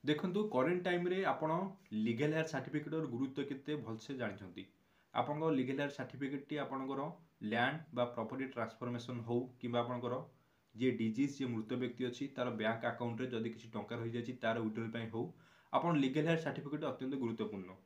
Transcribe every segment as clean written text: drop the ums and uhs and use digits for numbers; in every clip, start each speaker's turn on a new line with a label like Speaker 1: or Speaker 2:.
Speaker 1: देखंतु current time रे आपण लीगल हेयर सर्टिफिकेट और गुरुत्व केते भलसे जानिछंती। आपनको लीगल हेयर सर्टिफिकेट टी आपणकर लैंड बा प्रॉपर्टी ट्रांसफॉर्मेशन हो किबा आपणकर जे डिजीज जे मृत व्यक्ति अछि तार बैंक अकाउंट रे जदि किछि टंका रहि जाछि तार विड्रॉल पय हो आपण लीगल हेयर सर्टिफिकेट अत्यंत गुरुत्वपूर्ण।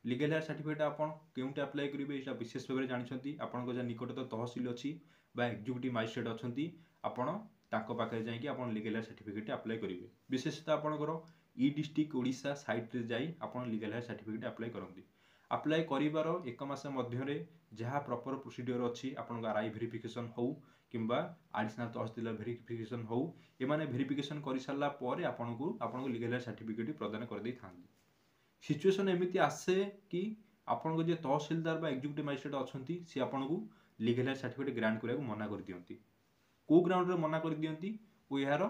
Speaker 1: लीगल हेयर सर्टिफिकेट आपण केउंटे अप्लाई करिवे एटा विशेष भाबरे जानिछंती। आपनको जे निकटत तहसील अछि बा एग्जीक्यूटिव मजिस्ट्रेट अछंती आपण ताको पाखे जाइकि आपण लीगल हेयर सर्टिफिकेट अप्लाई करिवे। विशेषतः आपणकर ई डिस्ट्रिक्ट ओडिशा साइट रे जाई आपण लीगल हेयर सर्टिफिकेट अप्लाई करंती। अप्लाई करिवार एक मास मध्यरे जहाँ प्रॉपर प्रोसीजर अछि आपण आरआई वेरिफिकेशन हो किंबा एडिशनल तहसील वेरिफिकेशन हो एमाने वेरिफिकेशन करि सारला परे आपनको लीगल हेयर सर्टिफिकेट प्रदान कर दै थांती। सिचुएशन एमिति आसे कि आपनको जे तहसीलदार बा एग्जीक्यूटिव मजिस्ट्रेट अछंती से आपनको लीगल हेयर सर्टिफिकेट ग्रांट करिया मना कर दियंती। को ग्राउंड रे मना कर दियंती ओ यार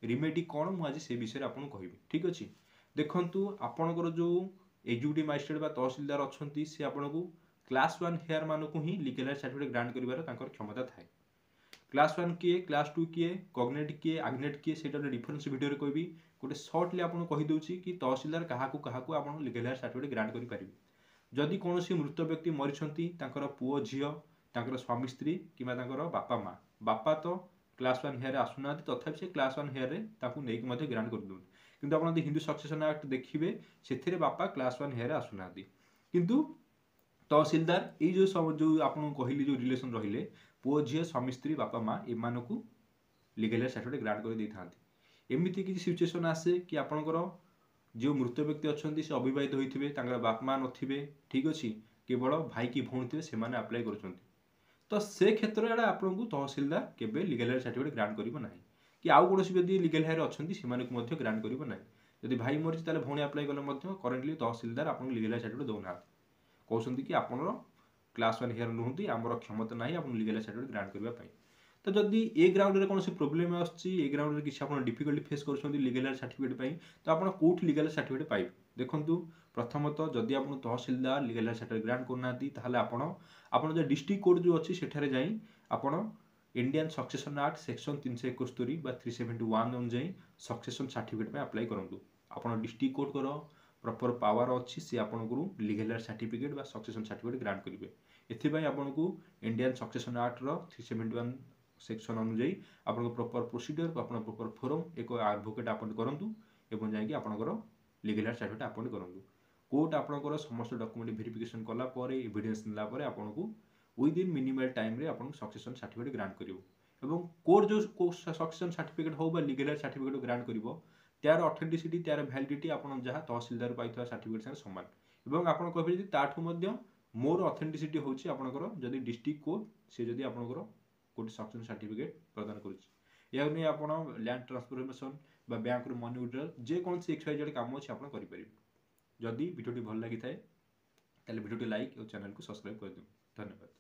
Speaker 1: रिमेडी कौन मु आज से विषय आपन कहबी। ठीक अछि देखंतु आपनकर जो एग्जीक्यूटिव मजिस्ट्रेट बा तहसीलदार अछंती से आपनको क्लास 1 हेयर मानको ही लीगल हेयर सर्टिफिकेट ग्रांट करिवार तांकर क्षमता थाए। क्लास 1 किए क्लास 2 किए कॉग्नेट किए आग्नेट किए सेटा डिफरेंस वीडियो रे कहबी। गोटे शॉर्टली आपन कहि दउची कि तहसीलदार काहाकू आपन लीगल हेयर सर्टिफिकेट ग्रांट करि परिबे। जदि कोनोसी मृत व्यक्ति मरिछंती तांकर पुओ झियो तांकर स्वामी स्त्री किबा तांकर बापा मां बापा तो क्लास 1 हेयर आसुना तथापि से क्लास 1 हेयर रे ताकू नेक मध्ये ग्रांट कर दउन। किंतु आपण हिंदू सक्सेशन एक्ट देखिबे सेथिरे बापा क्लास 1 हेयर आसुना किंतु तहसीलदार ए जो सब जो आपन कहली जो रिलेशन रहिले पुओ झियो स्वामी स्त्री बापा मां एमानकू लीगल हेयर सर्टिफिकेट ग्रांट कर दै थांती। एमिति कि सिचुएशन आसे कि आपनकर जो मृत व्यक्ति अछंती से अविवाहित होइथिबे तांकर बाप मां नथिबे। ठीक अछि केवल भाई की भौणी थिबे सेमाने अप्लाई करछंती। तो से क्षेत्र में आपको तहसीलदार केबे लीगल हेयर सर्टिफिकेट ग्रांट करिवो नाही कि आउ कोनोसी यदि लीगल हेयर अछंती सेमानकु मध्ये ग्रांट करिवो नाही। यदि भाई मरिच ताले भौणी अप्लाई कले मध्ये करेंटली तहसीलदार आपन लीगल हेयर सर्टिफिकेट दउना कहउछंती कि आपन क्लास 1 हेयर नहुंती हमर क्षमता नाही आपन लीगल हेयर सर्टिफिकेट ग्रांट करिवा पई। तो जदि ए ग्राउंड रे कोनोसी प्रॉब्लम आछी ए ग्राउंड रे किछ आपन डिफिकल्टी फेस करछंती लीगल हेयर सर्टिफिकेट पई तो आपन कोठ लीगल हेयर सर्टिफिकेट पाइबे। देखंतु प्रथमतः जदि आपन तहसीलदार लीगल हेयर सर्टिफिकेट ग्रांट करनाती ताहले आपन जो डिस्ट्रिक्ट कोर्ट जो अछि सेठारे जाई आपण इंडियन सक्सेशन एक्ट सेक्शन 371 बा 371 अनुଯାयी सक्सेशन सर्टिफिकेट पे अप्लाई करंतु। आपण डिस्ट्रिक्ट कोर्ट करो प्रॉपर पावर अछि से आपण को लीगल हेयर सर्टिफिकेट बा सक्सेशन सर्टिफिकेट ग्रांट करिवे। एथि पई आपण को इंडियन सक्सेशन एक्ट रो 371 सेक्शन अनुଯାयी आपण को प्रॉपर प्रोसीजर आपण प्रॉपर फॉर्म एक एडवोकेट अपॉइंट करंतु एवं जाई कि आपनकर लीगल हेयर सर्टिफिकेट अपॉइंट करंतु। कोर्ट आपनकर समस्त डॉक्यूमेंट वेरिफिकेशन कला परे एविडेंस निला परे आपण को विद इन मिनिमल टाइम रे आपन सक्सेशन सर्टिफिकेट ग्रांट करिवो। एवं कोर्ट जो सक्सेशन सर्टिफिकेट हो बा लीगल हेयर सर्टिफिकेट ग्रांट करिवो त्यार ऑथेंटिसिटी त्यार वैलिडिटी आपन जहा तहसीलदार पाइथवा सर्टिफिकेट संग समान। एवं आपन कहबे जे ताठू मध्ये मोर ऑथेंटिसिटी होची आपनकर जदि डिस्ट्रिक्ट कोर्ट से जदि आपनकर कोर्ट सक्सेशन सर्टिफिकेट प्रदान करूची। या नै आपन लैंड ट्रांसफॉर्मेशन बा बैंक रो मनी विड्रॉल जे कोन से एक्सवाइजेड काम अछि आपन करि परिबे। जदि वीडियोटी भल लागि थाए ताले वीडियोटी लाइक और चैनल को सब्सक्राइब कर दियौ। धन्यवाद।